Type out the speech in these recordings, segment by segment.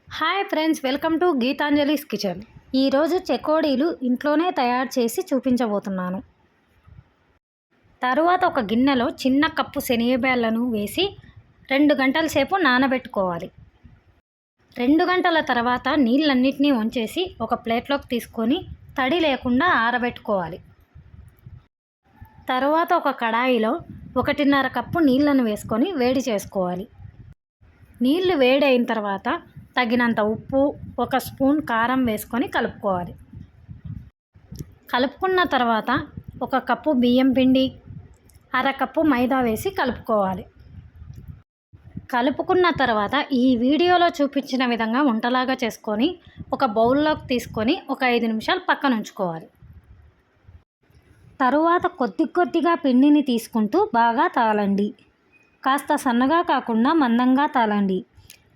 Hi friends, welcome to Geetanjali's kitchen. ఈరోజు చెకోడీలు ఇంట్లోనే తయారు చేసి చూపించబోతున్నాను. తరువాత ఒక గిన్నెలో చిన్న కప్పు శనగబేళ్ళను వేసి 2 గంటల సేపు నానబెట్టుకోవాలి. 2 గంటల తర్వాత నీళ్ళన్నిటినీ వంచేసి ఒక ప్లేట్లోకి తీసుకొని తడి లేకుండా ఆరబెట్టుకోవాలి. తరువాత ఒక కడాయిలో 1.5 కప్పు నీళ్ళను వేసుకొని వేడి చేసుకోవాలి. నీళ్లు వేడైన తర్వాత తగినంత ఉప్పు, 1 స్పూన్ కారం వేసుకొని కలుపుకోవాలి. కలుపుకున్న తర్వాత 1 కప్పు బియ్యం పిండి, 1/2 కప్పు మైదా వేసి కలుపుకోవాలి. కలుపుకున్న తర్వాత ఈ వీడియోలో చూపించిన విధంగా వంటలాగా చేసుకొని ఒక బౌల్లోకి తీసుకొని ఒక 5 నిమిషాలు పక్కన ఉంచుకోవాలి. తరువాత కొద్దిగా పిండిని తీసుకుంటూ బాగా తాళండి. కాస్త సన్నగా కాకుండా మందంగా తాళండి.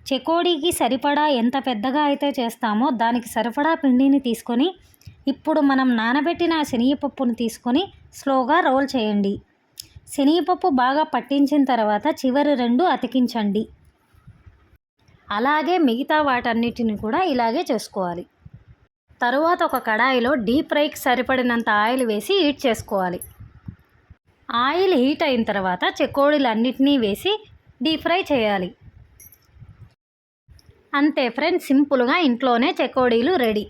చెకోడీకి సరిపడా ఎంత పెద్దగా అయితే చేస్తామో దానికి సరిపడా పిండిని తీసుకొని ఇప్పుడు మనం నానబెట్టిన శనగపప్పును తీసుకొని స్లోగా రోల్ చేయండి. శనగపప్పు బాగా పట్టించిన తర్వాత చివరి 2 అతికించండి. అలాగే మిగతా వాటన్నిటిని కూడా ఇలాగే చేసుకోవాలి. తరువాత ఒక కడాయిలో డీప్ ఫ్రైకి సరిపడినంత ఆయిల్ వేసి హీట్ చేసుకోవాలి. ఆయిల్ హీట్ అయిన తర్వాత చెకోడీలు అన్నిటినీ వేసి డీప్ ఫ్రై చేయాలి. అంతే ఫ్రెండ్స్, సింపుల్గా ఇంట్లోనే చెకోడీలు రెడీ.